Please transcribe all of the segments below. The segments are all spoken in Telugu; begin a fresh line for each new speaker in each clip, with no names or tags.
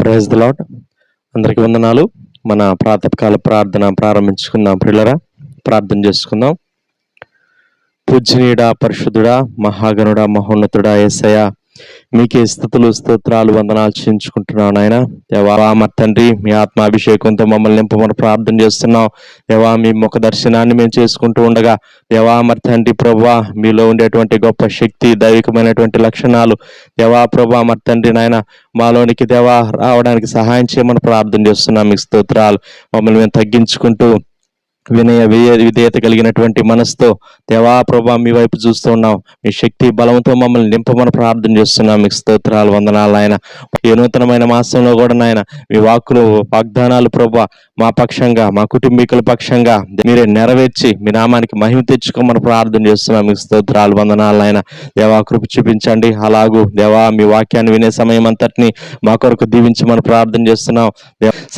Praise the lord. అందరికీ వందనాలు. మన ప్రాతకాల ప్రార్థన ప్రారంభించుకుందాం. ప్రియులారా, ప్రార్థన చేసుకుందాం. పూజ్యనీయుడా, పరిశుద్ధుడా, మహాగణుడా, మహోన్నతుడా యేసయ్య, మీకే స్తుతులు స్తోత్రాలు వందనాలు చెల్లించుకుంటున్నాను నాయన. దేవా మా తండ్రి, మీ ఆత్మాభిషేకంతో మమ్మల్ని నింపమని ప్రార్థన చేస్తున్నాం. దేవా, మీ ముఖ దర్శనాన్ని మేము చేసుకుంటూ ఉండగా దేవా మరి తండ్రి ప్రభువా, మీలో ఉండేటువంటి గొప్ప శక్తి, దైవికమైనటువంటి లక్షణాలు దేవా ప్రభువా మరి తండ్రి నాయన మాలోనికి దేవా రావడానికి సహాయం చేయమని ప్రార్థన చేస్తున్నాం. మీకు స్తోత్రాలు. మమ్మల్ని మేము తగ్గించుకుంటూ విధేయత కలిగినటువంటి మనసుతో దేవా ప్రభా మీ వైపు చూస్తూ ఉన్నాం. మీ శక్తి బలంతో మమ్మల్ని నింపమని ప్రార్థన చేస్తున్నాం. మీకు స్తోత్రాలు వందనాలు నాయన. ఈ నూతనమైన మాసంలో కూడా నాయన మీ వాక్కులు వాగ్దానాలు ప్రభా మా పక్షంగా, మా కుటుంబీకుల పక్షంగా మీరే నెరవేర్చి మీ నామానికి మహిమ తెచ్చుకోమని ప్రార్థన చేస్తున్నాం. మీకు స్తోత్రాలు వందనాలు నాయన. దేవా కృప చూపించండి. అలాగూ దేవా మీ వాక్యాన్ని వినే సమయం అంతటిని మా కొరకు దీవించమని ప్రార్థన చేస్తున్నాం.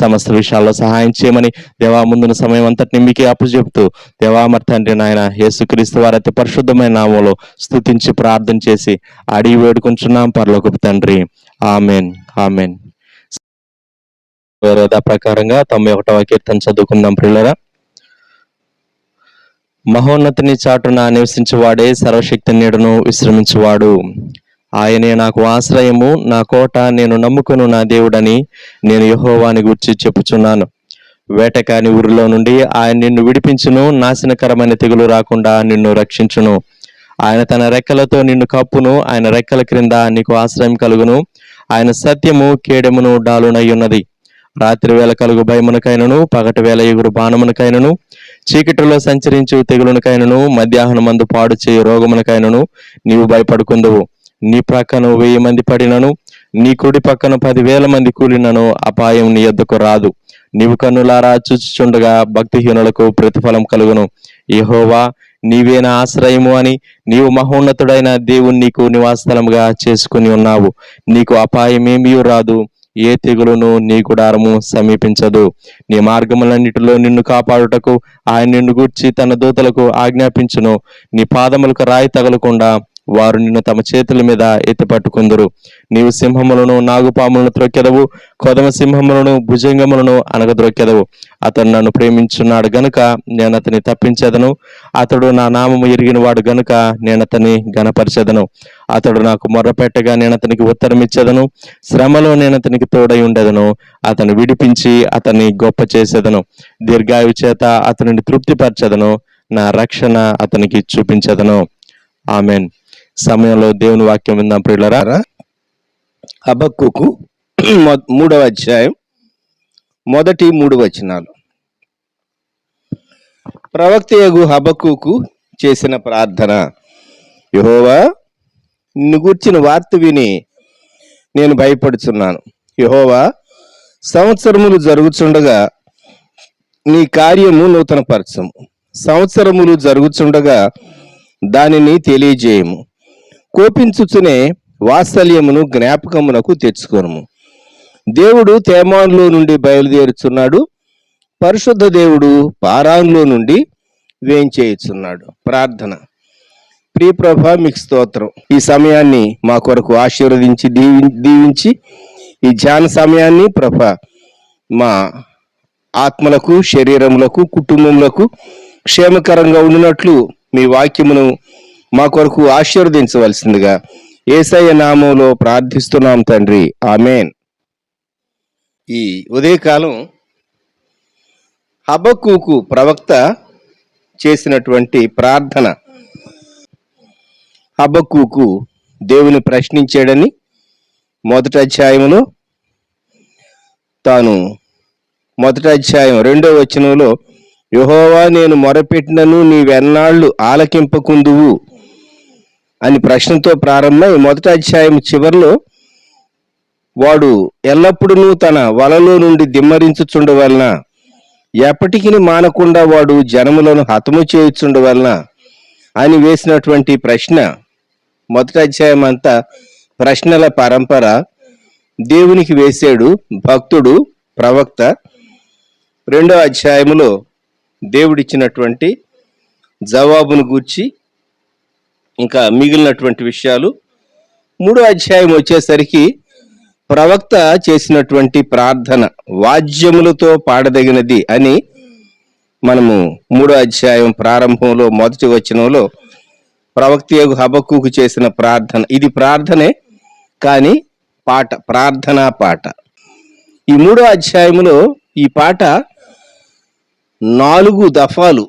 సమస్త విషయాల్లో సహాయం చేయమని దేవా ముందున్న సమయం అంతటిని మీకే అప్పచెప్తూ దేవా మరి తండ్రి నాయన యేసుక్రీస్తు వారి అతి పరిశుద్ధమైన నామంలో స్తుతించి ప్రార్థన చేసి అడిగి వేడుకుంటున్నాం పరలోకపు తండ్రి. Amen, amen. ప్రకారంగా 91వ కీర్తన చదువుకుందాం. ప్రియులారా, మహోన్నతిని చాటున నివసించువాడే సర్వశక్తి నీడను విశ్రమించువాడు. ఆయనే నాకు ఆశ్రయము, నా కోట, నేను నమ్ముకును నా దేవుడని నేను యెహోవాని గూర్చి చెప్పుచున్నాను. వేటకాని ఊరిలో నుండి ఆయన నిన్ను విడిపించును, నాశనకరమైన తెగులు రాకుండా నిన్ను రక్షించును. ఆయన తన రెక్కలతో నిన్ను కప్పును, ఆయన రెక్కల క్రింద నీకు ఆశ్రయం కలుగును. ఆయన సత్యము కేడెమును డాలునై ఉన్నది. రాత్రి వేళ కలుగు భయమునకైనను, పగటి వేళ ఎగురు బాణమునకైనను, చీకటిలో సంచరించు తెగులునకైనను, మధ్యాహ్నమందు పాడు చేయు రోగమునకైనను నీవు భయపడుకుందువు. నీ ప్రక్కన 1000 మంది పడినను, నీ కుడి పక్కన 10,000 మంది కూలినను అపాయం నీ యొద్దకు రాదు. నీవు కన్నులారా చూచుచుండగా భక్తిహీనులకు ప్రతిఫలం కలుగును. యెహోవా నీవే నా ఆశ్రయము అని నీవు మహోన్నతుడైన దేవుని నీకు నివాసస్థలముగా చేసుకుని ఉన్నావు. నీకు అపాయమేమీ రాదు, ఏ తెగులును నీ గుడారము సమీపించదు. నీ మార్గములన్నిటిలో నిన్ను కాపాడుటకు ఆయన నిన్ను గూర్చి తన దూతలకు ఆజ్ఞాపించును. నీ పాదములకు రాయి తగలకుండా వారు నిన్ను తమ చేతుల మీద ఎత్తిపట్టుకుందురు. నీవు సింహములను, నాగుపాములను త్రొక్కెదవు, కొదమ సింహములను, భుజంగములను అనగద్రొక్కెదవు. అతడు నన్ను ప్రేమించున్నాడు గనుక నేను అతని తప్పించెదను. అతడు నా నామము ఎరిగిన వాడు గనుక నేను అతని ఘనపరచెదను. అతడు నాకు మొర్రపెట్టగా నేను అతనికి ఉత్తరం ఇచ్చేదను. శ్రమలో నేను అతనికి తోడై ఉండెదను. అతను విడిపించి అతన్ని గొప్ప చేసేదను. దీర్ఘాయువు చేత అతనిని తృప్తిపరచెదను. నా రక్షణ అతనికి చూపించెదను. ఆమెన్. సమయంలో దేవుని వాక్యం విందాం. ప్రియులారా,
హబక్కూకు 3వ అధ్యాయం 1-3 వచనాలు. ప్రవక్తయగు హబక్కూకు చేసిన ప్రార్థన. యెహోవా, నిన్ను గూర్చిన వార్త విని నేను భయపడుచున్నాను. యెహోవా, సంవత్సరములు జరుగుచుండగా నీ కార్యము నూతనపరచము. సంవత్సరములు జరుగుచుండగా దానిని తెలియజేయము. కోపించుచునే వాత్సల్యమును జ్ఞాపకమునకు తెచ్చుకొనుము. దేవుడు తేమానులో నుండి బయలుదేరుచున్నాడు. పరిశుద్ధ దేవుడు పారాన్లో నుండి వేంచేయుచున్నాడు. ప్రార్థన. ప్రియ ప్రభా, మీకు స్తోత్రం. ఈ సమయాన్ని మా కొరకు ఆశీర్వదించి దీవించి ఈ ధ్యాన సమయాన్ని ప్రభా మా ఆత్మలకు, శరీరములకు, కుటుంబములకు క్షేమకరంగా ఉండినట్లు మీ వాక్యమును మా కొరకు ఆశీర్వదించవలసిందిగా యేసయ్య నామములో ప్రార్థిస్తున్నాం తండ్రి. ఆమెన్. ఈ ఉదయకాలం హబక్కూకు ప్రవక్త చేసినటువంటి ప్రార్థన. హబక్కూకు దేవుని ప్రశ్నించాడని 1వ అధ్యాయంలో తాను 1వ అధ్యాయం 2వ వచనంలో యెహోవా, నేను మొరపెట్టినను నీవెన్నాళ్ళు ఆలకింపకుందువు అని ప్రశ్నతో ప్రారంభమై 1వ అధ్యాయం చివరిలో వాడు ఎల్లప్పుడూ తన వలలో నుండి దిమ్మరించుచుండవలన, ఎప్పటికీ మానకుండా వాడు జనములను హతము చేయుచుండవలన అని వేసినటువంటి ప్రశ్న. 1వ అధ్యాయం అంతా ప్రశ్నల పరంపర దేవునికి వేసాడు భక్తుడు, ప్రవక్త. 2వ అధ్యాయములో దేవుడిచ్చినటువంటి జవాబును గూర్చి ఇంకా మిగిలినటువంటి విషయాలు. 3వ అధ్యాయం వచ్చేసరికి ప్రవక్త చేసినటువంటి ప్రార్థన వాద్యములతో పాడదగినది అని మనము 3వ అధ్యాయం ప్రారంభంలో మొదటి వచనంలో ప్రవక్త హబక్కూకు చేసిన ప్రార్థన, ఇది ప్రార్థనే కానీ పాట, ప్రార్థనా పాట. ఈ 3వ అధ్యాయంలో ఈ పాట 4 దఫాలు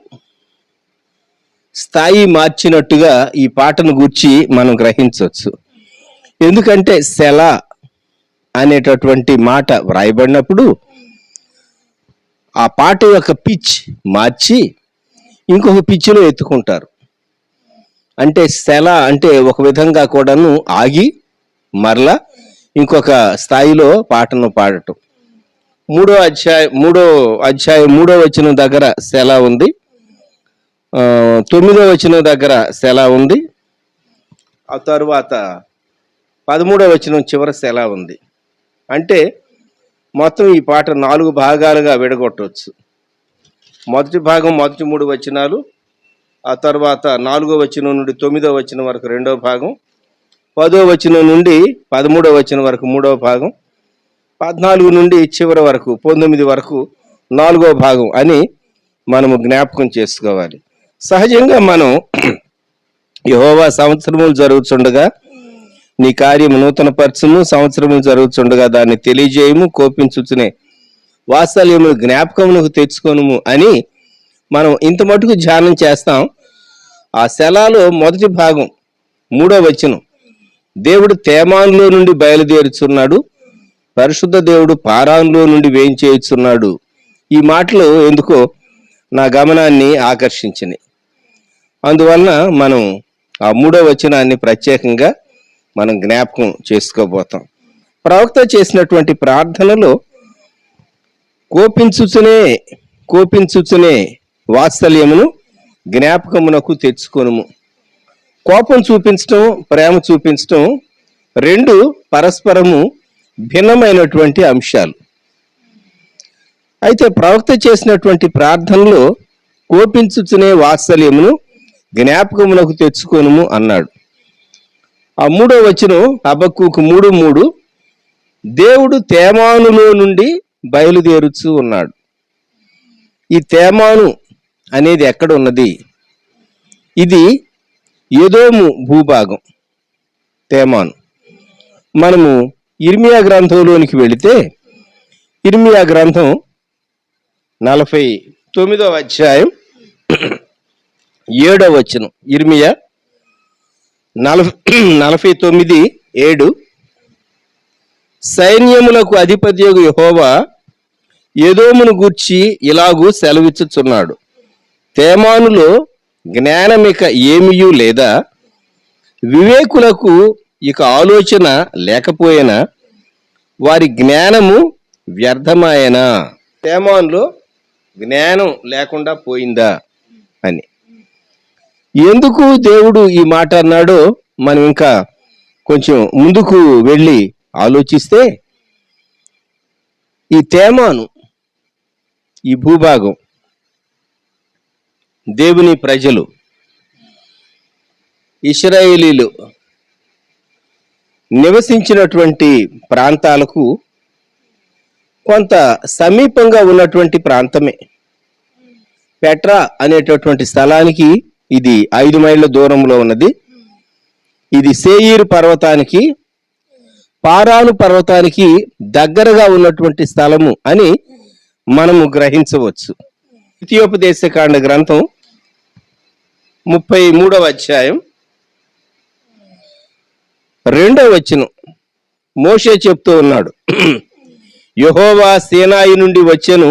స్థాయి మార్చినట్టుగా ఈ పాటను గూర్చి మనం గ్రహించవచ్చు. ఎందుకంటే సెలా అనేటటువంటి మాట వ్రాయబడినప్పుడు ఆ పాట యొక్క పిచ్ మార్చి ఇంకొక పిచ్చిలో ఎత్తుకుంటారు. అంటే సెలా అంటే ఒక విధంగా కూడాను ఆగి మరలా ఇంకొక స్థాయిలో పాటను పాడటం. 3వ అధ్యాయం 3వ వచనం దగ్గర సెలా ఉంది, 9వ వచనం దగ్గర సెలా ఉంది, ఆ తరువాత 13వ వచనం చివర సెలా ఉంది. అంటే మొత్తం ఈ పాట 4 భాగాలుగా విడగొట్టవచ్చు. మొదటి భాగం మొదటి 3 వచనాలు, ఆ తర్వాత 4వ వచనం నుండి 9వ వచనం వరకు 2వ భాగం, 10వ వచనం నుండి 13వ వచనం వరకు 3వ భాగం, 14 నుండి చివరి వరకు 19 వరకు 4వ భాగం అని మనము జ్ఞాపకం చేసుకోవాలి. సహజంగా మనం యెహోవా సంవత్సరములు జరుగుతుండగా నీ కార్యము నూతన పరచుము, సంవత్సరములు జరుగుతుండగా దాన్ని తెలియజేయము, కోపించుచునే వాత్సల్యము జ్ఞాపకమునకు తెచ్చుకొనుము అని మనం ఇంత మటుకు ధ్యానం చేస్తాం. ఆ సెలాలో మొదటి భాగం 3వ వచనం, దేవుడు తేమానులో నుండి బయలుదేరుచున్నాడు, పరిశుద్ధ దేవుడు పారాన్లో నుండి వేయించేయుచున్నాడు. ఈ మాటలు ఎందుకో నా గమనాన్ని ఆకర్షించినాయి. అందువలన మనం ఆ 3వ వచనాన్ని ప్రత్యేకంగా మనం జ్ఞాపకం చేసుకోబోతాం. ప్రవక్త చేసినటువంటి ప్రార్థనలో కోపించుచునే వాత్సల్యమును జ్ఞాపకమునకు తెచ్చుకొనుము. కోపం చూపించటం, ప్రేమ చూపించటం 2 పరస్పరము భిన్నమైనటువంటి అంశాలు. అయితే ప్రవక్త చేసినటువంటి ప్రార్థనలో కోపించుచునే వాత్సల్యమును జ్ఞాపకమునకు తెచ్చుకొనుము అన్నాడు. ఆ 3వ వచనం హబక్కూకు 3:3, దేవుడు తేమానులో నుండి బయలుదేరుచు ఉన్నాడు. ఈ తేమాను అనేది ఎక్కడ ఉన్నది? ఇది ఎదోము భూభాగం తేమాను. మనము ఇర్మియా గ్రంథంలోనికి వెళితే ఇర్మియా గ్రంథం 49వ అధ్యాయం 7వ వచనం, ఇర్మియా 49:7, సైన్యములకు అధిపతియగు యెహోవా ఎదోమును గూర్చి ఇలాగూ సెలవిచ్చుచున్నాడు, తేమానులో జ్ఞానమిక ఏమియూ లేదా, వివేకులకు ఇక ఆలోచన లేకపోయినా వారి జ్ఞానము వ్యర్థమాయనా. తేమానులో జ్ఞానం లేకుండా పోయిందా అని. ఎందుకు దేవుడు ఈ మాట అన్నాడో మనం ఇంకా కొంచెం ముందుకు వెళ్ళి ఆలోచిస్తే, ఈ తేమాను, ఈ భూభాగం దేవుని ప్రజలు ఇశ్రాయేలీలు నివసించినటువంటి ప్రాంతాలకు కొంత సమీపంగా ఉన్నటువంటి ప్రాంతమే. పెట్రా అనేటటువంటి స్థలానికి ఇది 5 మైళ్ళ దూరంలో ఉన్నది. ఇది సేయీరు పర్వతానికి, పారాను పర్వతానికి దగ్గరగా ఉన్నటువంటి స్థలము అని మనము గ్రహించవచ్చు. ద్వితీయోపదేశకాండ గ్రంథం 33వ అధ్యాయం 2వ వచనం మోషే చెప్తూ ఉన్నాడు, యెహోవా సీనాయి నుండి వచ్చెను,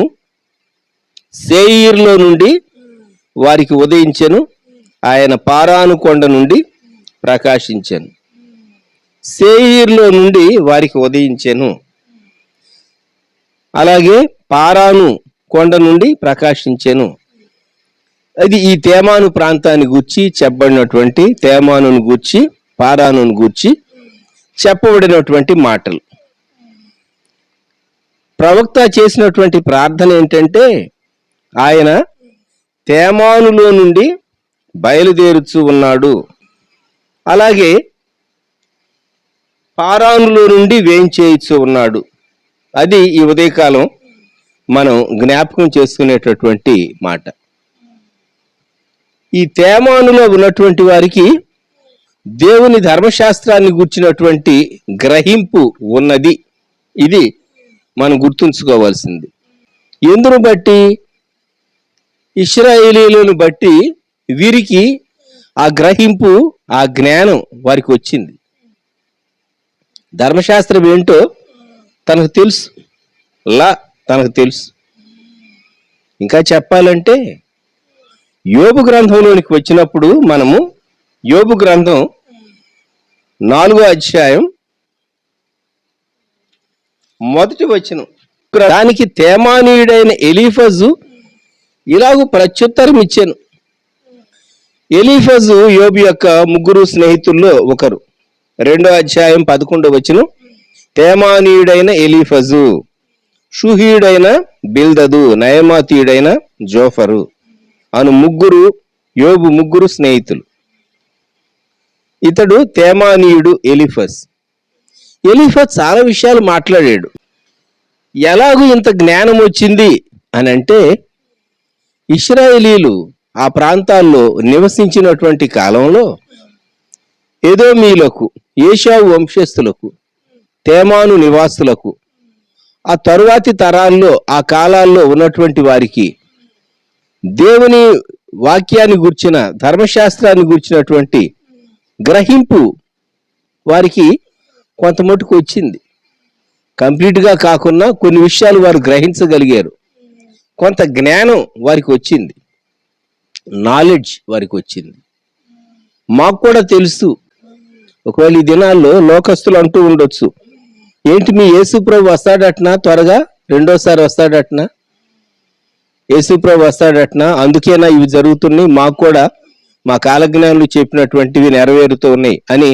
సేయీరులో నుండి వారికి ఉదయించెను, ఆయన పారాను కొండ నుండి ప్రకాశించెను. సేయీరులో నుండి వారికి ఉదయించెను, అలాగే పారాను కొండ నుండి ప్రకాశించెను. అది ఈ తేమాను ప్రాంతాన్ని గూర్చి చెప్పబడినటువంటి, తేమానును గూర్చి పారానును గూర్చి చెప్పబడినటువంటి మాటలు. ప్రవక్త చేసినటువంటి ప్రార్థన ఏంటంటే, ఆయన తేమానులో నుండి బయలుదేరుచు ఉన్నాడు. అలాగే పారానులో నుండి వేయించేయచ్చు ఉన్నాడు. అది ఈ ఉదయకాలం మనం జ్ఞాపకం చేసుకునేటటువంటి మాట. ఈ తేమానులో ఉన్నటువంటి వారికి దేవుని ధర్మశాస్త్రాన్ని గుర్చినటువంటి గ్రహింపు ఉన్నది. ఇది మనం గుర్తుంచుకోవాల్సింది. ఎందును బట్టి? ఇశ్రాయేలీయులను బట్టి వీరికి ఆ గ్రహింపు, ఆ జ్ఞానం వారికి వచ్చింది. ధర్మశాస్త్రం ఏంటో తనకు తెలుసు, తనకు తెలుసు. ఇంకా చెప్పాలంటే యోబు గ్రంథంలోనికి వచ్చినప్పుడు మనము యోబు గ్రంథం 4వ అధ్యాయం 1వ వచనం, దానికి తేమానీయుడైన ఎలీఫజు ఇలాగూ ప్రత్యుత్తరం ఇచ్చాను. ఎలీఫజు యోబు యొక్క 3 స్నేహితుల్లో ఒకరు. 2వ అధ్యాయం 11వ వచనం, తేమానీయుడైన ఎలీఫజు, షూహీయుడైన బిల్దదు, నయమాతీయుడైన జోఫరు అను యోబు 3 స్నేహితులు. ఇతడు తేమానీయుడు ఎలీఫజ్. ఎలీఫజ్ చాలా విషయాలు మాట్లాడాడు. ఎలాగూ ఇంత జ్ఞానం వచ్చింది అని అంటే, ఇశ్రాయేలీలు ఆ ప్రాంతాల్లో నివసించినటువంటి కాలంలో ఎదోమీయులకు, ఏశావు వంశస్థులకు, తేమాను నివాసులకు, ఆ తరువాతి తరాల్లో ఆ కాలాల్లో ఉన్నటువంటి వారికి దేవుని వాక్యాన్ని గుర్చిన, ధర్మశాస్త్రాన్ని గుర్చినటువంటి గ్రహింపు వారికి కొంత మటుకు వచ్చింది. కంప్లీట్గా కాకుండా కొన్ని విషయాలు వారు గ్రహించగలిగారు. కొంత జ్ఞానం వారికి వచ్చింది, నాలెడ్జ్ వారికి వచ్చింది. మాకు కూడా తెలుసు. ఒకవేళ ఈ దినాల్లో లోకస్తులు అంటూ ఉండొచ్చు, ఏంటి మీ యేసుప్రభు వస్తాడటనా, త్వరగా రెండోసారి వస్తాడటనా, యేసుప్రభు వస్తాడటనా, అందుకేనా ఇవి జరుగుతున్నాయి, మాకు కూడా మా కాలజ్ఞానులు చెప్పినటువంటివి నెరవేరుతూ ఉన్నాయి అని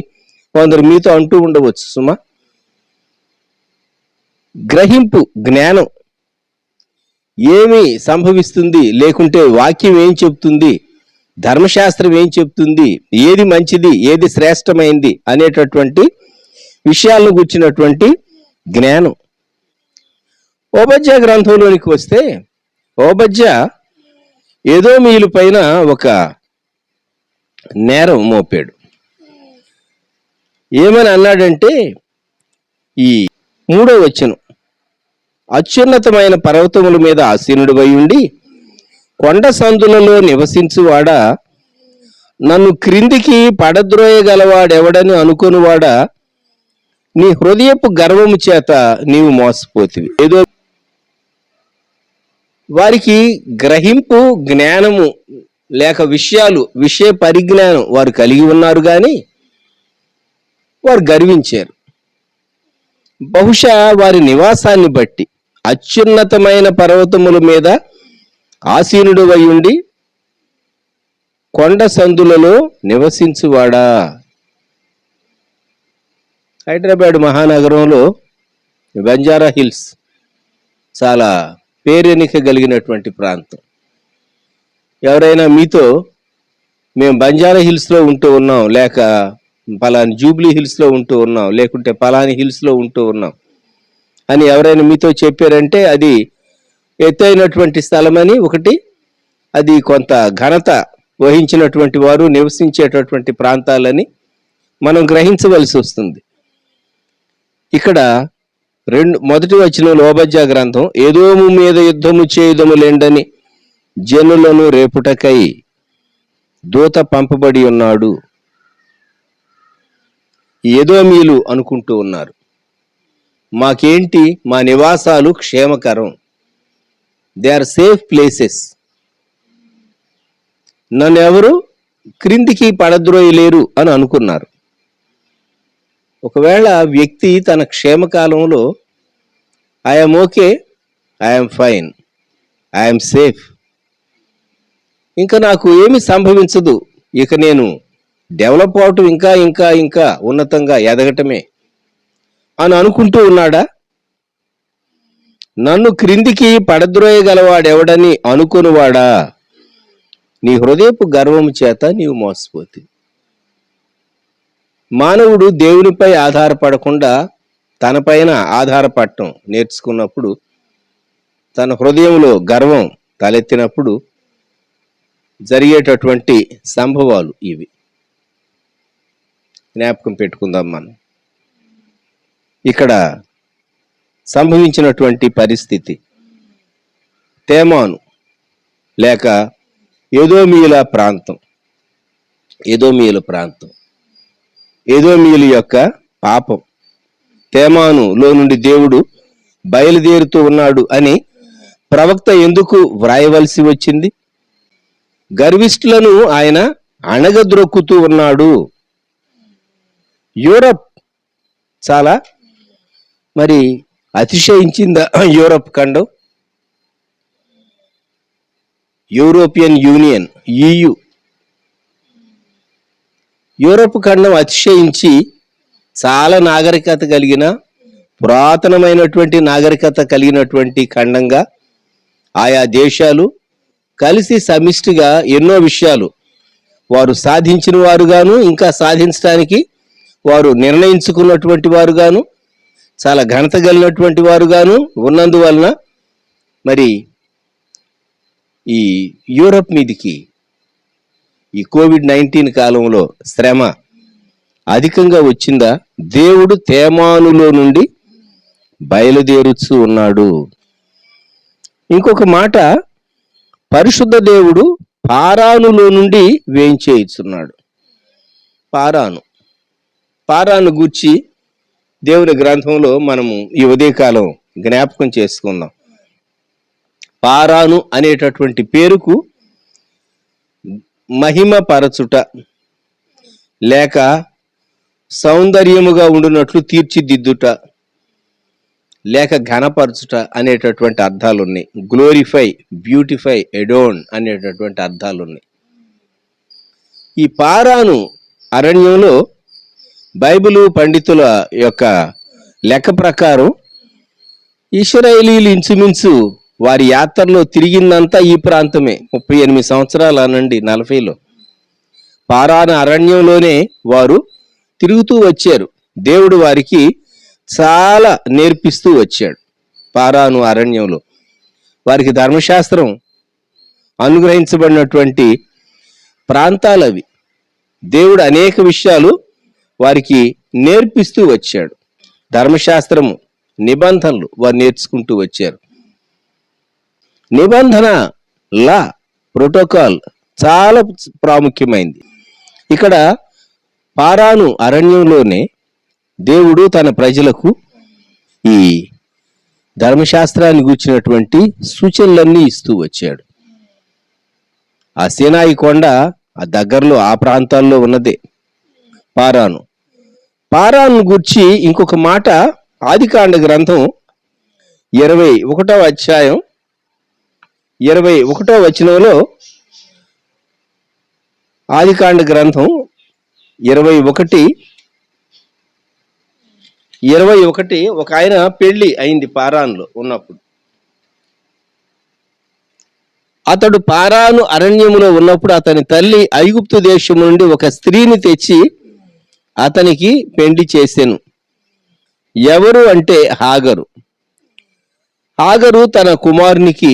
కొందరు మీతో అంటూ ఉండవచ్చు. సుమా, గ్రహింపు, జ్ఞానం ఏమి సంభవిస్తుంది, లేకుంటే వాక్యం ఏం చెప్తుంది, ధర్మశాస్త్రం ఏం చెప్తుంది, ఏది మంచిది, ఏది శ్రేష్టమైంది అనేటటువంటి విషయాలను గుర్చినటువంటి జ్ఞానం. ఓబద్యా గ్రంథంలోనికి వస్తే, ఓబద్యా ఎదోమీయుల పైన ఒక నేరం మోపాడు. ఏమని అన్నాడంటే, ఈ 3వ వచనం, అత్యున్నతమైన పర్వతముల మీద ఆసీనుడివై ఉండి కొండ సందులలో నివసించువాడా, నన్ను క్రిందికి పడద్రోయగలవాడెవడని అనుకునివాడా, నీ హృదయపు గర్వము చేత నీవు మోసపోతివి. ఏదో వారికి గ్రహింపు, జ్ఞానము లేక విషయ పరిజ్ఞానం వారు కలిగి ఉన్నారు, కానీ వారు గర్వించారు. బహుశా వారి నివాసాన్ని బట్టి అత్యున్నతమైన పర్వతముల మీద ఆసీనుడు అయి ఉండి కొండ సందులలో నివసించువాడా. హైదరాబాద్ మహానగరంలో బంజారా హిల్స్ చాలా పేరెనిక కలిగినటువంటి ప్రాంతం. ఎవరైనా మీతో మేము బంజారా హిల్స్లో ఉంటూ ఉన్నాం, లేక పలాని జూబ్లీ హిల్స్లో ఉంటూ ఉన్నాం, లేకుంటే పలాని హిల్స్లో ఉంటూ ఉన్నాం అని ఎవరైనా మీతో చెప్పారంటే అది ఎత్తైనటువంటి స్థలమని, ఒకటి అది కొంత ఘనత వహించినటువంటి వారు నివసించేటటువంటి ప్రాంతాలని మనం గ్రహించవలసి వస్తుంది. ఇక్కడ మొదటి వచనంలో ఓబద్యా గ్రంథం, ఎదోము మీద యుద్ధము చేయుదములేండని జనులను రేపుటకై దూత పంపబడి ఉన్నాడు. ఎదోమీయులు అనుకుంటూ ఉన్నారు, మాకేంటి, మా నివాసాలు క్షేమకరం, దే ఆర్ సేఫ్ ప్లేసెస్, నన్ను ఎవరు క్రిందికి పడద్రోయలేరు అని అనుకున్నారు. ఒకవేళ వ్యక్తి తన క్షేమకాలంలో I'm okay, I'm fine, I'm safe, ఇంకా నాకు ఏమి సంభవించదు, ఇక నేను డెవలప్ అవటం ఇంకా ఇంకా ఇంకా ఉన్నతంగా ఎదగటమే అని అనుకుంటూ ఉన్నాడా? నన్ను క్రిందికి పడద్రోయగలవాడెవడని అనుకునివాడా, నీ హృదయపు గర్వము చేత నీవు మోసపోతుంది. మానవుడు దేవునిపై ఆధారపడకుండా తనపైన ఆధారపడటం నేర్చుకున్నప్పుడు, తన హృదయంలో గర్వం తలెత్తినప్పుడు జరిగేటటువంటి సంభవాలు ఇవి. జ్ఞాపకం పెట్టుకుందాం మనం. ఇక్కడ సంభవించినటువంటి పరిస్థితి తేమాను లేక ఎదోమీయుల ప్రాంతం. ఎదోమీయుల యొక్క పాపం. తేమానులో నుండి దేవుడు బయలుదేరుతూ ఉన్నాడు అని ప్రవక్త ఎందుకు వ్రాయవలసి వచ్చింది? గర్విష్ఠులను ఆయన అణగద్రొక్కుతూ ఉన్నాడు. యూరప్ చాలా మరి అతిశయించిందా యూరప్ ఖండం? యూరోపియన్ యూనియన్ EU, యూరప్ ఖండం అతిశయించి చాలా నాగరికత కలిగిన, పురాతనమైనటువంటి నాగరికత కలిగినటువంటి ఖండంగా ఆయా దేశాలు కలిసి సమిష్టిగా ఎన్నో విషయాలు వారు సాధించిన వారుగాను, ఇంకా సాధించడానికి వారు నిర్ణయించుకున్నటువంటి వారుగాను, చాలా ఘనత కలిగినటువంటి వారుగాను ఉన్నందువలన మరి ఈ యూరప్ మీదికి ఈ COVID-19 కాలంలో శ్రమ అధికంగా వచ్చిందా? దేవుడు తేమానులో నుండి బయలుదేరుచూ ఉన్నాడు. ఇంకొక మాట, పరిశుద్ధ దేవుడు పారానులో నుండి వేయించేయుచున్నాడు. పారాను గూర్చి దేవుని గ్రంథంలో మనము ఈ ఉదయకాలం జ్ఞాపకం చేసుకుందాం. పారాను అనేటటువంటి పేరుకు మహిమ పరచుట లేక సౌందర్యముగా ఉండునట్లు తీర్చిదిద్దుట లేక ఘనపరచుట అనేటటువంటి అర్థాలు ఉన్నాయి. గ్లోరిఫై, బ్యూటిఫై, ఎడోన్ అనేటటువంటి అర్థాలు ఉన్నాయి. ఈ పారాను అరణ్యంలో బైబిలు పండితుల యొక్క లెక్క ప్రకారం ఇశ్రాయేలీయులు ఇంచుమించు వారి యాత్రలో తిరిగిందంతా ఈ ప్రాంతమే. 38 సంవత్సరాల నుండి 40లో పారాను అరణ్యంలోనే వారు తిరుగుతూ వచ్చారు. దేవుడు వారికి చాలా నేర్పిస్తూ వచ్చాడు. పారాను అరణ్యంలో వారికి ధర్మశాస్త్రం అనుగ్రహించబడినటువంటి ప్రాంతాలు అవి. దేవుడు అనేక విషయాలు వారికి నేర్పిస్తూ వచ్చాడు. ధర్మశాస్త్రము, నిబంధనలు వారు నేర్చుకుంటూ వచ్చారు. నిబంధన, లా, ప్రోటోకాల్ చాలా ప్రాముఖ్యమైంది. ఇక్కడ పారాను అరణ్యంలోనే దేవుడు తన ప్రజలకు ఈ ధర్మశాస్త్రాన్ని గూర్చినటువంటి సూచనలన్నీ ఇస్తూ వచ్చాడు. ఆ సీనాయి కొండ ఆ దగ్గరలో ఆ ప్రాంతాల్లో ఉన్నదే పారాను గూర్చి ఇంకొక మాట ఆదికాండ గ్రంథం 21వ అధ్యాయం 21వ వచనంలో, ఆదికాండ గ్రంథం 21 ఒక ఆయన పెళ్లి అయింది పారాన్లో ఉన్నప్పుడు. అతడు పారాను అరణ్యములో ఉన్నప్పుడు అతని తల్లి ఐగుప్తు దేశం నుండి ఒక స్త్రీని తెచ్చి అతనికి పెండ్లి చేసెను. ఎవరు అంటే హాగరు తన కుమారునికి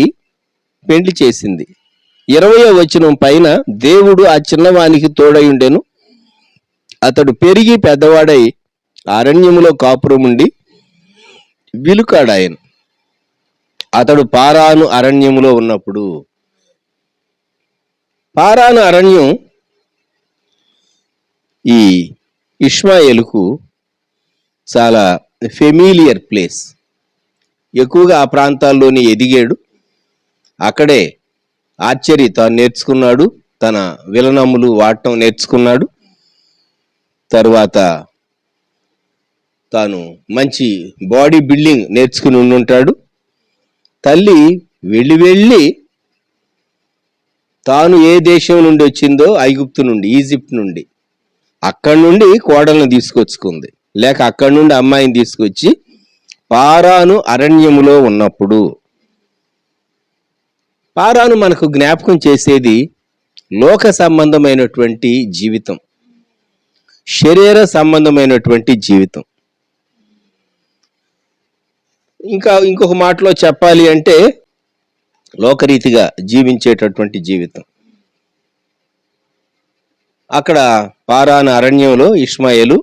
పెండ్లి చేసింది. 20వ వచనం పైన, దేవుడు ఆ చిన్నవానికి తోడయుండెను. అతడు పెరిగి పెద్దవాడై అరణ్యములో కాపురముండి విలుకాడాయను. అతడు పారాను అరణ్యములో ఉన్నప్పుడు, పారాను అరణ్యం ఈ ఇష్మాయేలుకు చాలా ఫెమిలియర్ ప్లేస్. ఎక్కువగా ఆ ప్రాంతాల్లోనే ఎదిగాడు. అక్కడే ఆర్చరీ తాను నేర్చుకున్నాడు, తన విలనమ్ములు వాడటం నేర్చుకున్నాడు. తరువాత తాను మంచి బాడీ బిల్డింగ్ నేర్చుకుని ఉండుంటాడు. తల్లి వెళ్ళి తాను ఏ దేశం నుండి వచ్చిందో, ఐగుప్తు నుండి, ఈజిప్ట్ నుండి, అక్కడి నుండి కోడలను తీసుకొచ్చుకుంది, లేక అక్కడి నుండి అమ్మాయిని తీసుకొచ్చి పారాను అరణ్యములో ఉన్నప్పుడు. పారాను మనకు జ్ఞాపకం చేసేది లోక సంబంధమైనటువంటి జీవితం, శరీర సంబంధమైనటువంటి జీవితం. ఇంకొక మాటలో చెప్పాలి అంటే లోకరీతిగా జీవించేటటువంటి జీవితం. అక్కడ పారాను అరణ్యంలో ఇష్మాయేలు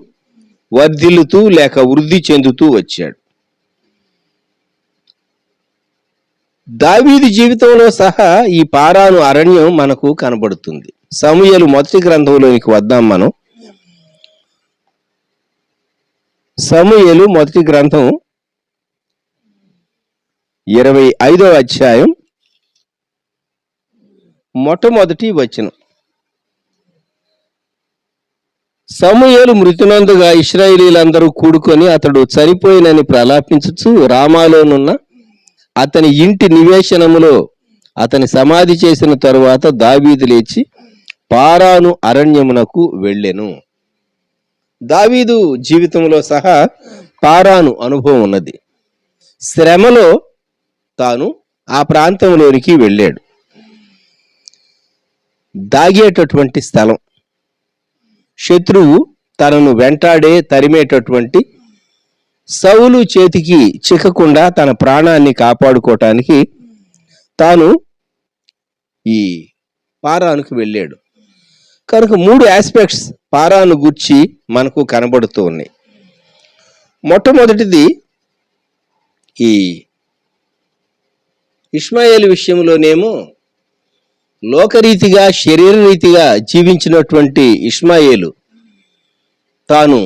వర్ధిల్లుతూ లేక వృద్ధి చెందుతూ వచ్చాడు. దావీదు జీవితంలో సహా ఈ పారాను అరణ్యం మనకు కనబడుతుంది. సమూయేలు మొదటి గ్రంథంలోనికి వద్దాం మనం. సమూయేలు మొదటి గ్రంథం 25వ అధ్యాయం మొట్టమొదటి వచనం. సమూయేలు మృతినందుగా ఇశ్రాయేలీలందరూ కూడుకొని అతడు చనిపోయినని ప్రలాపించుచు రామాలోనున్న అతని ఇంటి నివేశనములో అతని సమాధి చేసిన తరువాత దావీదు లేచి పారాను అరణ్యమునకు వెళ్ళెను. దావీదు జీవితంలో సహా పారాను అనుభవం ఉన్నది. శ్రమలో తాను ఆ ప్రాంతంలోనికి వెళ్ళాడు. దాగేటటువంటి స్థలం, శత్రువు తనను వెంటాడే తరిమేటటువంటి సౌలు చేతికి చిక్కకుండా తన ప్రాణాన్ని కాపాడుకోవటానికి తాను ఈ పారానుకు వెళ్ళాడు. కనుక 3 ఆస్పెక్ట్స్ పారాను గుర్చి మనకు కనబడుతూ ఉన్నాయి. మొట్టమొదటిది, ఈ ఇష్మాయేలు విషయంలోనేమో లోకరీతిగా శరీరరీతిగా జీవించినటువంటి ఇష్మాయేలు తాను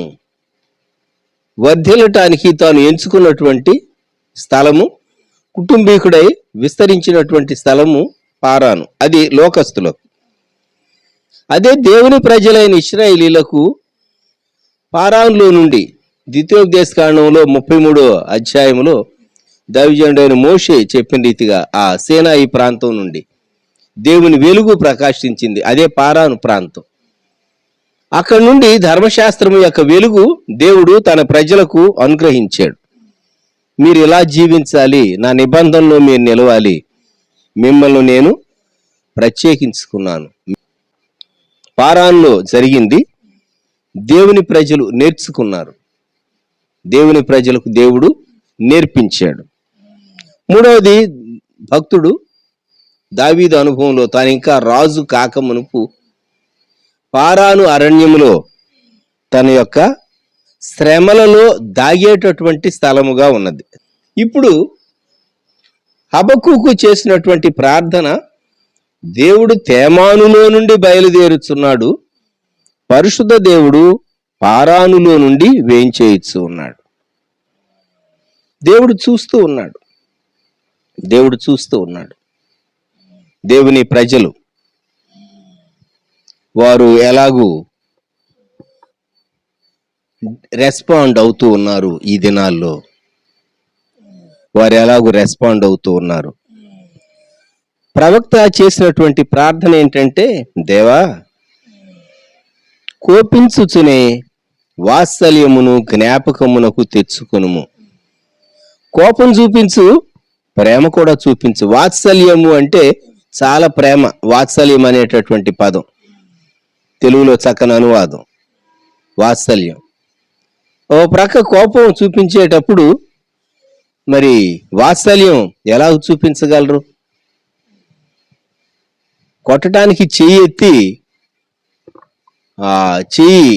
వర్ధిల్లటానికి తాను ఎంచుకున్నటువంటి స్థలము, కుటుంబీకుడై విస్తరించినటువంటి స్థలము పారాను. అది లోకస్తులకు. అదే దేవుని ప్రజలైన ఇశ్రాయేలీలకు పారాన్లో నుండి ద్వితీయోపదేశకాండంలో 33వ అధ్యాయంలో దైవజనుడైన మోషే చెప్పిన రీతిగా ఆ సీనాయి ప్రాంతం నుండి దేవుని వెలుగు ప్రకాశించింది. అదే పారాను ప్రాంతం. అక్కడి నుండి ధర్మశాస్త్రము యొక్క వెలుగు దేవుడు తన ప్రజలకు అనుగ్రహించాడు. మీరు ఇలా జీవించాలి, నా నిబంధనలో మీరు నిలవాలి, మిమ్మల్ని నేను ప్రత్యేకించుకున్నాను. పారాన్లో జరిగింది. దేవుని ప్రజలు నేర్చుకున్నారు, దేవుని ప్రజలకు దేవుడు నేర్పించాడు. మూడవది, భక్తుడు దావీదు అనుభవంలో తాను ఇంకా రాజు కాకమునుపు పారాను అరణ్యములో తన యొక్క శ్రమలలో దాగేటటువంటి స్థలముగా ఉన్నది. ఇప్పుడు హబక్కూకు చేసినటువంటి ప్రార్థన, దేవుడు తేమానులో నుండి బయలుదేరుచున్నాడు, పరిశుద్ధ దేవుడు పారానులో నుండి వేంచేయచ్చు ఉన్నాడు. దేవుడు చూస్తూ ఉన్నాడు, దేవుడు చూస్తూ ఉన్నాడు. దేవుని ప్రజలు వారు ఎలాగూ రెస్పాండ్ అవుతూ ఉన్నారు. ఈ దినాల్లో వారు ఎలాగూ రెస్పాండ్ అవుతూ ఉన్నారు. ప్రవక్త చేసినటువంటి ప్రార్థన ఏంటంటే, దేవా కోపించుచునే వాత్సల్యమును జ్ఞాపకమునకు తెచ్చుకొనుము. కోపం చూపించు, ప్రేమ కూడా చూపించు. వాత్సల్యము అంటే చాలా ప్రేమ. వాత్సల్యం అనేటటువంటి పదం తెలుగులో చక్కని అనువాదం వాత్సల్యం. ఓ ప్రక్క కోపం చూపించేటప్పుడు మరి వాత్సల్యం ఎలా చూపించగలరు? కొట్టడానికి చెయ్యి ఎత్తి చెయ్యి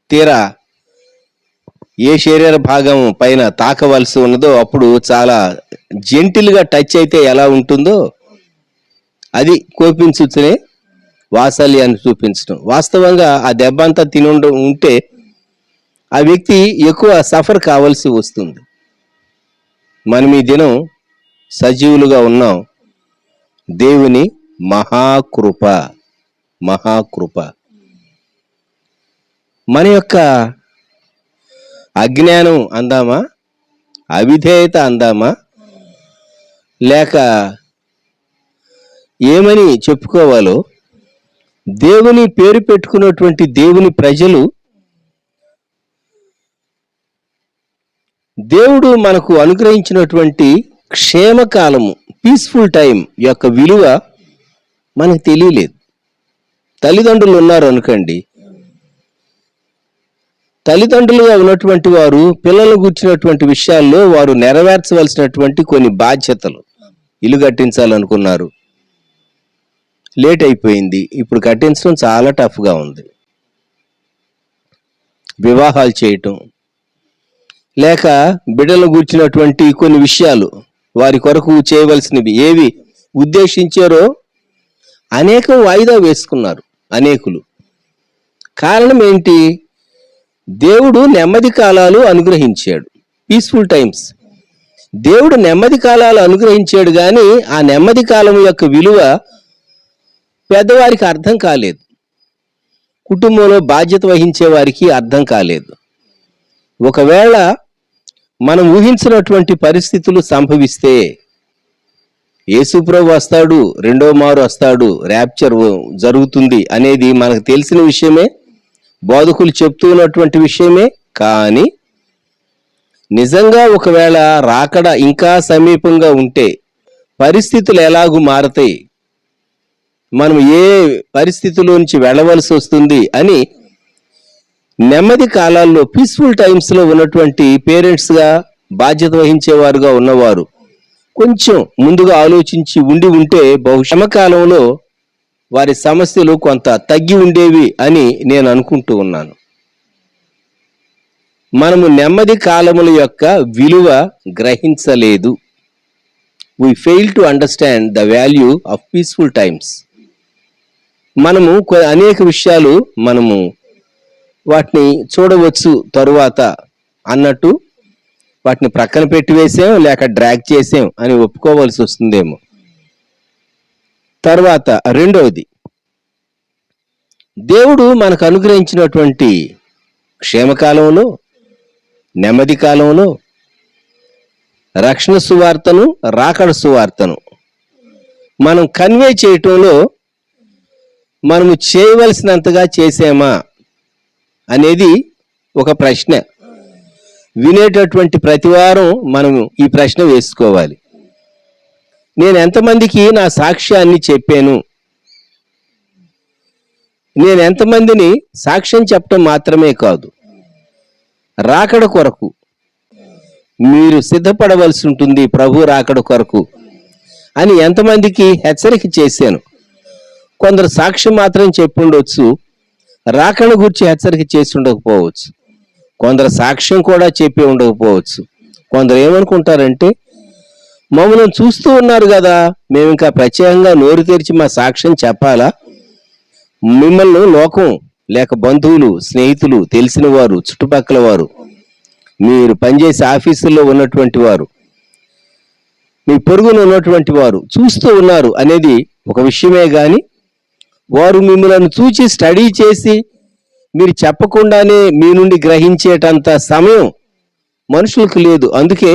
తీరా ఏ శరీర భాగం పైన తాకవలసి ఉన్నదో అప్పుడు చాలా జెంటిల్గా టచ్ అయితే ఎలా ఉంటుందో అది కోపించునే వాత్సల్యాన్ని చూపించడం. వాస్తవంగా ఆ దెబ్బ అంతా ఉంటే ఆ వ్యక్తి ఎక్కువ సఫర్ కావాల్సి వస్తుంది. మనం ఈ దినం సజీవులుగా ఉన్నాం. దేవుని మహాకృప, మహాకృప. మన యొక్క అజ్ఞానం అందామా, అవిధేయత అందామా, లేక ఏమని చెప్పుకోవాలో దేవుని పేరు పెట్టుకున్నటువంటి దేవుని ప్రజలు, దేవుడు మనకు అనుగ్రహించినటువంటి క్షేమకాలము, పీస్ఫుల్ టైం యొక్క విలువ మనకు తెలియలేదు. తల్లిదండ్రులు ఉన్నారు అనుకోండి, తల్లిదండ్రులుగా ఉన్నటువంటి వారు పిల్లలు గుర్చినటువంటి విషయాల్లో వారు నెరవేర్చవలసినటువంటి కొన్ని బాధ్యతలు. ఇల్లు కట్టించాలనుకున్నారు, లేట్ అయిపోయింది, ఇప్పుడు కట్టించడం చాలా టఫ్గా ఉంది. వివాహాలు చేయటం, లేక బిడ్డలు గుర్చినటువంటి కొన్ని విషయాలు వారి కొరకు చేయవలసినవి ఏవి ఉద్దేశించారో అనేకం వాయిదా వేసుకున్నారు అనేకులు. కారణం ఏంటి? దేవుడు నెమ్మది కాలాలు అనుగ్రహించాడు, పీస్ఫుల్ టైమ్స్. దేవుడు నెమ్మది కాలాలు అనుగ్రహించాడు, కానీ ఆ నెమ్మది కాలం యొక్క విలువ పెద్దవారికి అర్థం కాలేదు, కుటుంబంలో బాధ్యత వహించే వారికి అర్థం కాలేదు. ఒకవేళ మనం ఊహించినటువంటి పరిస్థితులు సంభవిస్తే యేసుప్రభు వస్తాడు, రెండో మారు వస్తాడు, ర్యాప్చర్ జరుగుతుంది అనేది మనకు తెలిసిన విషయమే, బోధకులు చెప్తూ ఉన్నటువంటి విషయమే. కానీ నిజంగా ఒకవేళ రాకడ ఇంకా సమీపంగా ఉంటే పరిస్థితులు ఎలాగూ మారతాయి, మనం ఏ పరిస్థితిలో నుంచి వెళ్ళవలసి వస్తుంది అని నెమ్మది కాలాల్లో పీస్ఫుల్ టైమ్స్లో ఉన్నటువంటి పేరెంట్స్గా బాధ్యత వహించేవారుగా ఉన్నవారు కొంచెం ముందుగా ఆలోచించి ఉంటే బహుశమకాలంలో వారి సమస్యలు కొంత తగ్గి ఉండేవి అని నేను అనుకుంటూ ఉన్నాను. మనము నెమ్మది కాలముల యొక్క విలువ గ్రహించలేదు. we fail to understand the value of peaceful times. మనము అనేక విషయాలు మనము వాటిని చూడవచ్చు తరువాత అన్నట్టు వాటిని ప్రక్కన పెట్టి వేసాం, లేక డ్రాగ్ చేసాం అని ఒప్పుకోవాల్సి వస్తుందేమో. తర్వాత రెండవది, దేవుడు మనకు అనుగ్రహించినటువంటి క్షేమకాలంలో, నెమ్మది కాలంలో రక్షణ సువార్తను, రాకడ సువార్తను మనం కన్వే చేయటంలో మనము చేయవలసినంతగా చేసామా అనేది ఒక ప్రశ్న. వినేటటువంటి ప్రతివారం మనము ఈ ప్రశ్న వేసుకోవాలి. నేను ఎంతమందికి నా సాక్ష్యాన్ని చెప్పాను? నేను ఎంతమందిని సాక్ష్యం చెప్పడం మాత్రమే కాదు, రాకడ కొరకు మీరు సిద్ధపడవలసి ఉంటుంది, ప్రభు రాకడ కొరకు అని ఎంతమందికి హెచ్చరిక చేశాను? కొందరు సాక్ష్యం మాత్రం చెప్పి ఉండొచ్చు, రాకడ గురించి హెచ్చరిక చేసి ఉండకపోవచ్చు. కొందరు సాక్ష్యం కూడా చెప్పి ఉండకపోవచ్చు. కొందరు ఏమనుకుంటారంటే, మమ్మల్ని చూస్తూ ఉన్నారు కదా, మేము ఇంకా ప్రత్యేకంగా నోరు తెరిచి మా సాక్ష్యం చెప్పాలా? మిమ్మల్ని లోకం లేక బంధువులు, స్నేహితులు, తెలిసిన వారు, చుట్టుపక్కల వారు, మీరు పనిచేసే ఆఫీసుల్లో ఉన్నటువంటి వారు, మీ పొరుగున ఉన్నటువంటి వారు చూస్తూ ఉన్నారు అనేది ఒక విషయమే. కానీ వారు మిమ్మల్ని చూసి స్టడీ చేసి మీరు చెప్పకుండానే మీ నుండి గ్రహించేటంత సమయం మనుషులకు లేదు. అందుకే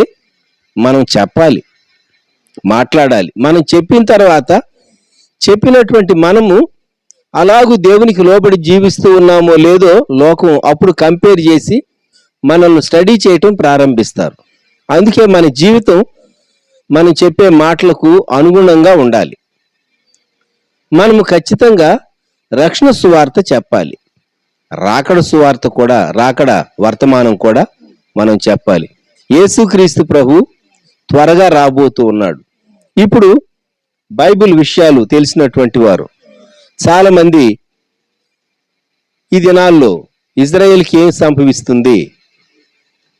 మనం చెప్పాలి, మాట్లాడాలి. మనం చెప్పిన తర్వాత చెప్పినటువంటి మనము అలాగూ దేవునికి లోబడి జీవిస్తూ ఉన్నామో లేదో లోకం అప్పుడు కంపేర్ చేసి మనల్ని స్టడీ చేయటం ప్రారంభిస్తారు. అందుకే మన జీవితం మనం చెప్పే మాటలకు అనుగుణంగా ఉండాలి. మనము ఖచ్చితంగా రక్షణ సువార్త చెప్పాలి, రాకడ సువార్త కూడా, రాకడ వర్తమానం కూడా మనం చెప్పాలి. యేసుక్రీస్తు ప్రభు త్వరగా రాబోతూ ఉన్నాడు. ఇప్పుడు బైబిల్ విషయాలు తెలిసినటువంటి వారు చాలా మంది ఈ దినాల్లో ఇజ్రాయెల్కి ఏం సంభవిస్తుంది,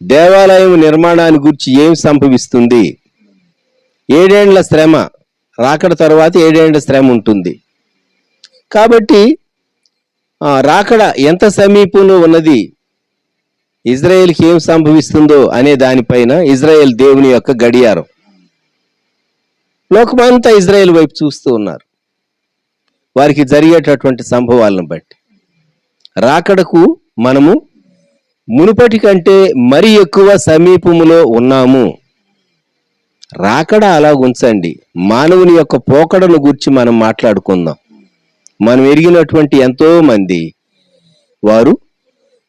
దేవాలయం నిర్మాణాన్ని గురించి ఏం సంభవిస్తుంది, 7 ఏండ్ల శ్రమ, రాకడ తర్వాత 7 ఏండ్ల శ్రమ ఉంటుంది. కాబట్టి రాకడ ఎంత సమీపంలో ఉన్నది, ఇజ్రాయెల్కి ఏం సంభవిస్తుందో అనే దానిపైన ఇజ్రాయెల్ దేవుని యొక్క గడియారం. లోకమంతా ఇజ్రాయెల్ వైపు చూస్తూ ఉన్నారు, వారికి జరిగేటటువంటి సంభవాలను బట్టి. రాకడకు మనము మునుపటి కంటే మరి ఎక్కువ సమీపములో ఉన్నాము. రాకడ అలా ఉంచండి, మానవుని యొక్క పోకడను గురించి మనం మాట్లాడుకుందాం. మనం ఎరిగినటువంటి ఎంతో మంది వారు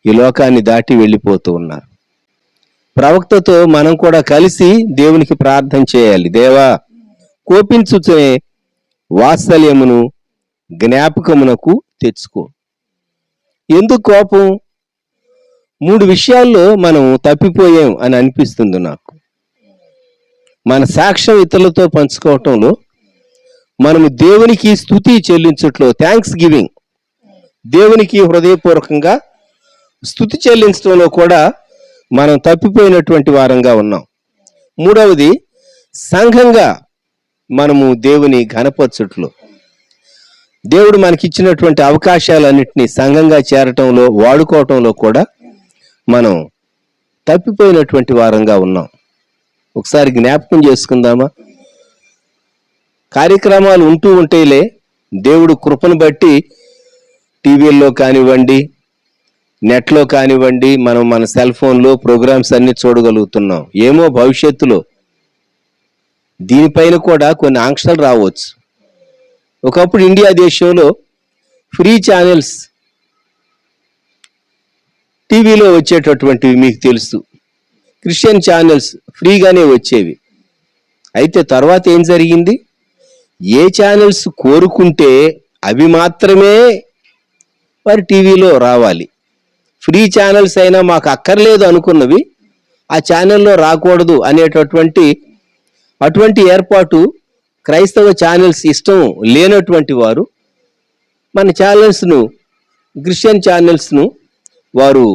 ఈ లోకాన్ని దాటి వెళ్ళిపోతూ ఉన్నారు. ప్రవక్తతో మనం కూడా కలిసి దేవునికి ప్రార్థన చేయాలి. దేవా, కోపించుచునే వాత్సల్యమును జ్ఞాపకమునకు తెచ్చుకో. ఎందుకు కోపం? 3 విషయాల్లో మనం తప్పిపోయాం అని అనిపిస్తుంది నాకు. మన సాక్ష్యం ఇతరులతో పంచుకోవటంలో, మనము దేవునికి స్తుతి చెల్లించట్లో, థ్యాంక్స్ గివింగ్, దేవునికి హృదయపూర్వకంగా స్తుతి చెల్లించడంలో కూడా మనం తప్పిపోయినటువంటి వారంగా ఉన్నాం. 3వది, సంఘంగా మనము దేవుని ఘనపరచుట్లో, దేవుడు మనకిచ్చినటువంటి అవకాశాలన్నింటినీ సంఘంగా చేరటంలో, వాడుకోవటంలో కూడా మనం తప్పిపోయినటువంటి వారంగా ఉన్నాం. ఒకసారి జ్ఞాపకం చేసుకుందామా? కార్యక్రమాలు ఉంటూ ఉంటేలే, దేవుడు కృపను బట్టి టీవీల్లో కానివ్వండి, నెట్లో కానివ్వండి, మనం మన సెల్ ఫోన్లో ప్రోగ్రామ్స్ అన్ని చూడగలుగుతున్నాం. ఏమో భవిష్యత్తులో దీనిపైన కూడా కొన్ని ఆంక్షలు రావచ్చు. ఒకప్పుడు ఇండియా దేశంలో ఫ్రీ ఛానల్స్ టీవీలో వచ్చేటటువంటివి మీకు తెలుసు. క్రిస్టియన్ ఛానల్స్ ఫ్రీగానే వచ్చేవి. అయితే తర్వాత ఏం జరిగింది? ఏ ఛానల్స్ కోరుకుంటే అవి మాత్రమే వారి టీవీలో రావాలి. ఫ్రీ ఛానల్స్ అయినా మాకు అక్కర్లేదు అనుకున్నవి ఆ ఛానల్లో రాకూడదు అటువంటి ఏర్పాటు క్రైస్తవ ఛానల్స్ ఇష్టం లేనటువంటి వారు మన ఛానల్స్ను, క్రిస్టియన్ ఛానల్స్ను వారు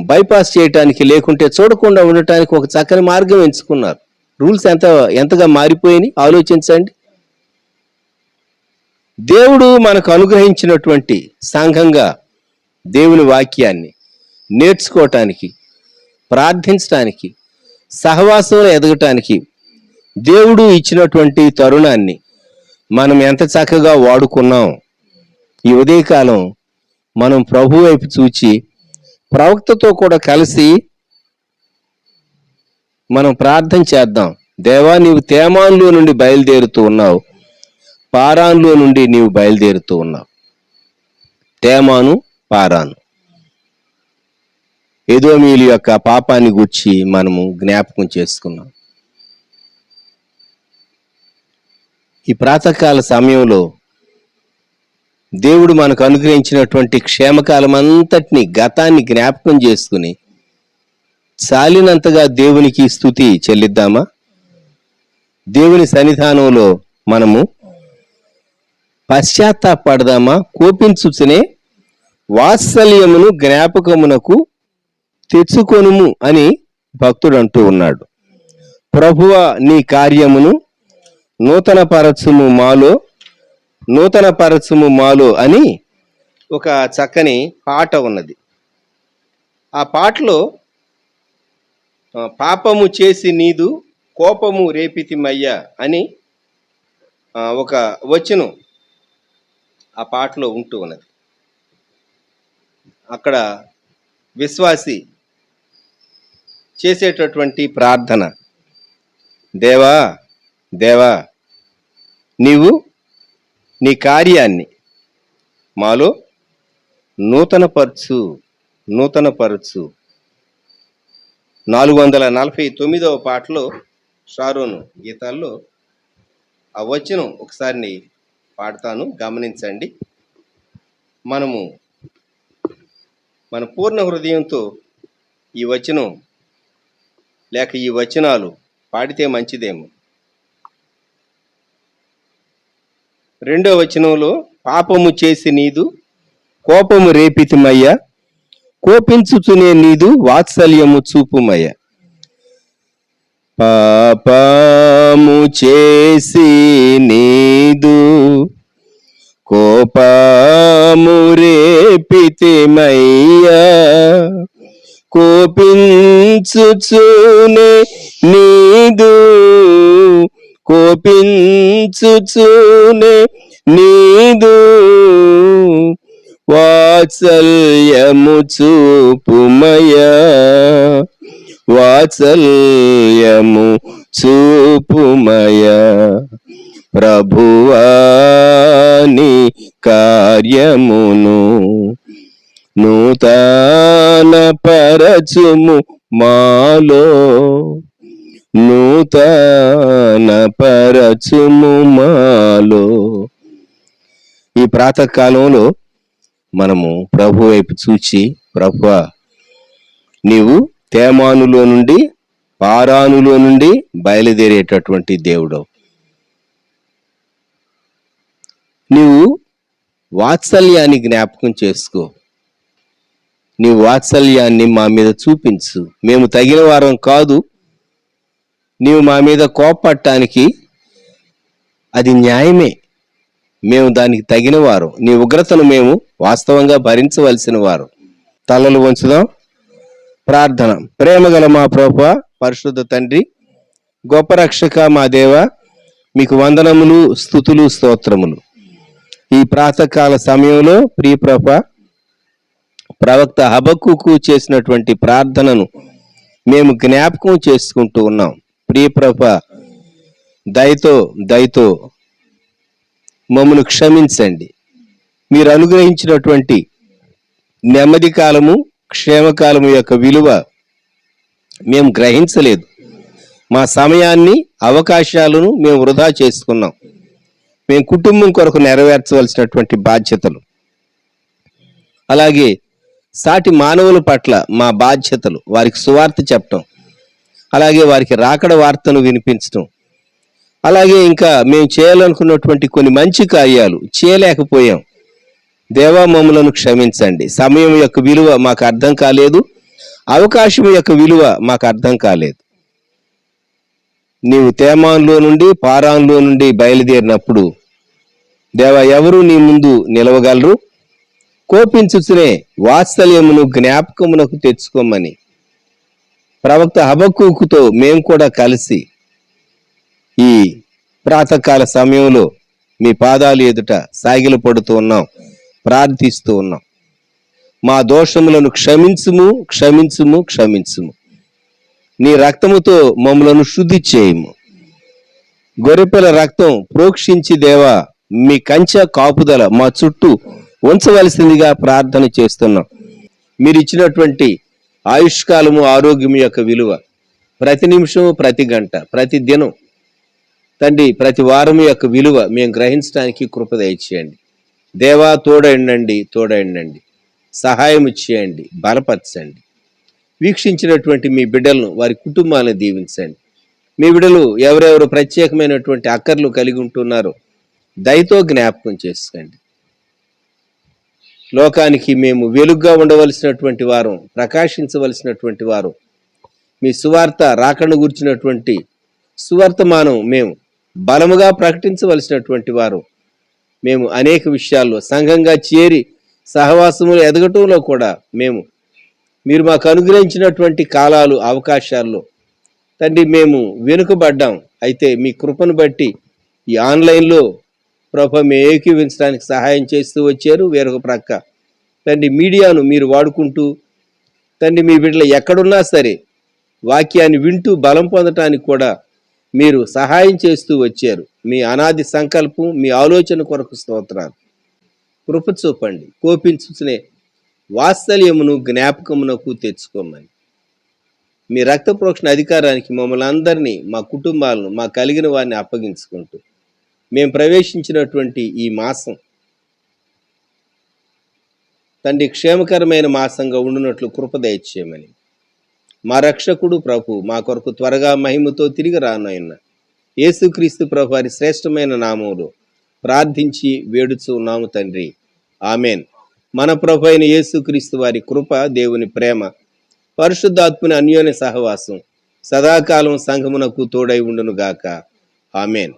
బైపాస్ చేయటానికి, లేకుంటే చూడకుండా ఉండటానికి ఒక చక్కని మార్గం ఎంచుకున్నారు. రూల్స్ ఎంతగా మారిపోయినాయి ఆలోచించండి. దేవుడు మనకు అనుగ్రహించినటువంటి సంఘంగా దేవుని వాక్యాన్ని నేర్చుకోవటానికి, ప్రార్థించటానికి, సహవాసంలో ఎదగటానికి దేవుడు ఇచ్చినటువంటి తరుణాన్ని మనం ఎంత చక్కగా వాడుకున్నాం. ఈ ఉదయకాలం మనం ప్రభు వైపు చూచి ప్రవక్తతో కూడా కలిసి మనం ప్రార్థన చేద్దాం. దేవా, నీవు తేమాన్లో నుండి బయలుదేరుతూ ఉన్నావు, పారాన్లో నుండి నీవు బయలుదేరుతూ ఉన్నావు. తేమాను, పారాను, ఎదోమీయుల యొక్క పాపాన్ని గూర్చి మనము జ్ఞాపకం చేసుకున్నాం. ఈ ప్రాతకాల సమయంలో దేవుడు మనకు అనుగ్రహించినటువంటి క్షేమకాలం అంతటిని, గతాన్ని జ్ఞాపకం చేసుకుని చాలినంతగా దేవునికి స్తుతి చెల్లిద్దామా? దేవుని సన్నిధానంలో మనము పశ్చాత్తాపడదామా? కోపించుచునే వాత్సల్యమును జ్ఞాపకమునకు తెచ్చుకొనుము అని భక్తుడు అంటూ ఉన్నాడు. ప్రభువా, నీ కార్యమును నూతనపరచుము మాలో అని ఒక చక్కని పాట ఉన్నది. ఆ పాటలో పాపము చేసి నీదు కోపము రేపితిమయ్యా అని ఒక వచనం ఆ పాటలో ఉంటూ ఉన్నది. అక్కడ విశ్వాసి చేసేటటువంటి ప్రార్థన, దేవా దేవా, నీవు నీ కార్యాన్ని మాలో నూతనపరచు. 449వ పాటలో, షారోను గీతాల్లో ఆ వచనం ఒకసారి పాడతాను, గమనించండి. మనము మన పూర్ణ హృదయంతో ఈ వచనం లేక ఈ వచనాలు పాడితే మంచిదేమో. 2వ వచనంలో, పాపము చేసి నీదు కోపము రేపితిమయ్యా, కోపించుచునే నీదు వాత్సల్యము చూపుమయ్య. పాపము చేసి నీదు కోపము రేపితిమయ్యా, కోపించుచునే నీదు వాత్సల్యము చూపుమయ. ప్రభువాని కార్యమును నూతన పరచుము మాలో, ఈ ప్రాతకాలంలో మనము ప్రభు వైపు చూచి, ప్రభువా, నీవు తేమానులో నుండి పారానులో నుండి బయలుదేరేటటువంటి దేవుడు. నీవు వాత్సల్యాన్ని జ్ఞాపకం చేసుకో. నీ వాత్సల్యాన్ని మా మీద చూపించు. మేము తగిన వారం కాదు, నీవు మా మీద కోపపడటానికి అది న్యాయమే. మేము దానికి తగిన వారు. నీ ఉగ్రతను మేము వాస్తవంగా భరించవలసిన వారు. తలలు వంచుదాం. ప్రార్థన. ప్రేమగల మా ప్రభువా, పరిశుద్ధ తండ్రి, గొప్ప రక్షక మా దేవ, మీకు వందనములు, స్తుతులు, స్తోత్రములు. ఈ ప్రాతకాల సమయంలో ప్రియ ప్రభా, ప్రవక్త హబక్కుకు చేసినటువంటి ప్రార్థనను మేము జ్ఞాపకం చేసుకుంటూ ఉన్నాం. ప్రియ ప్రభా, దయతో మమ్మను క్షమించండి. మీరు అనుగ్రహించినటువంటి నెమ్మది కాలము, క్షేమకాలము యొక్క విలువ మేము గ్రహించలేదు. మా సమయాన్ని, అవకాశాలను మేము వృధా చేసుకున్నాం. మేము కుటుంబం కొరకు నెరవేర్చవలసినటువంటి బాధ్యతలు, అలాగే సాటి మానవుల పట్ల మా బాధ్యతలు, వారికి సువార్త చెప్పటం, అలాగే వారికి రాకడ వార్తను వినిపించటం, అలాగే ఇంకా మేము చేయాలనుకున్నటువంటి కొన్ని మంచి కార్యాలు చేయలేకపోయాం. దేవా, మమ్మలను క్షమించండి. సమయం యొక్క విలువ మాకు అర్థం కాలేదు, అవకాశం యొక్క విలువ మాకు అర్థం కాలేదు. నీవు తేమాన్లో నుండి పారాన్లో నుండి బయలుదేరినప్పుడు దేవా, ఎవరు నీ ముందు నిలవగలరు? కోపించుచునే వాత్సల్యమును జ్ఞాపకమునకు తెచ్చుకోమని ప్రవక్త హబక్కూకుతో మేము కూడా కలిసి ఈ ప్రాతకాల సమయంలో మీ పాదాలు ఎదుట సాగిల పడుతూ ఉన్నాం, ప్రార్థిస్తూ ఉన్నాం. మా దోషములను క్షమించుము, క్షమించుము, క్షమించుము. నీ రక్తముతో మమ్మలను శుద్ధి చేయము. గొర్రెపిల్ల రక్తం ప్రోక్షించి దేవా, మీ కంచె కాపుదల మా చుట్టూ ఉంచవలసిందిగా ప్రార్థన చేస్తున్నాం. మీరు ఇచ్చినటువంటి ఆయుష్కాలము, ఆరోగ్యం యొక్క విలువ ప్రతి నిమిషము, ప్రతి గంట, ప్రతి దినం తండ్రి, ప్రతి వారం యొక్క విలువ మేము గ్రహించడానికి కృప దయచేయండి. దేవా, తోడైండండి, సహాయం చేయండి, బలపరచండి. వీక్షించినటువంటి మీ బిడ్డలను, వారి కుటుంబాలను దీవించండి. మీ బిడ్డలు ఎవరెవరు ప్రత్యేకమైనటువంటి అక్కర్లు కలిగి ఉంటున్నారో దయతో జ్ఞాపకం చేసుకోండి. లోకానికి మేము వెలుగుగా ఉండవలసినటువంటి వారు, ప్రకాశించవలసినటువంటి వారు, మీ సువార్త రాకను గుర్చినటువంటి సువర్తమానం మేము బలముగా ప్రకటించవలసినటువంటి వారు, మేము అనేక విషయాల్లో సంఘంగా చేరి సహవాసములు ఎదగటంలో కూడా మీరు మాకు అనుగ్రహించినటువంటి కాలాలు, అవకాశాల్లో తండ్రి మేము వెనుకబడ్డాం. అయితే మీ కృపను బట్టి ఈ ఆన్లైన్లో ప్రభు మేము ఏకీవించడానికి సహాయం చేస్తూ వచ్చారు. వేరొక ప్రక్క తండ్రి మీడియాను మీరు వాడుకుంటూ తండ్రి మీ బిడ్డలు ఎక్కడున్నా సరే వాక్యాన్ని వింటూ బలం పొందటానికి కూడా మీరు సహాయం చేస్తూ వచ్చారు. మీ అనాది సంకల్పం, మీ ఆలోచన కొరకు స్తోత్రాలు. కృప చూపండి. కోపించునే వాత్సల్యమును జ్ఞాపకమునకు తెచ్చుకోమని మీ రక్త ప్రోక్షణ అధికారానికి మమ్మల్ని అందరినీ, మా కుటుంబాలను, మా కలిగిన వారిని అప్పగించుకుంటూ మేము ప్రవేశించినటువంటి ఈ మాసం తండ్రి క్షేమకరమైన మాసంగా ఉండునట్లు కృప దయచేయమని మా రక్షకుడు ప్రభు మా కొరకు త్వరగా మహిమతో తిరిగి రానయ్యున్న యేసుక్రీస్తు ప్రభు వారి శ్రేష్టమైన నామములో ప్రార్థించి వేడుచు ఉన్నాము తండ్రి. ఆమెన్. మన ప్రభు అయిన యేసుక్రీస్తు వారి కృప, దేవుని ప్రేమ, పరిశుద్ధాత్మని అన్యోన్య సహవాసం సదాకాలం సంఘమునకు తోడై ఉండును గాక. ఆమెన్.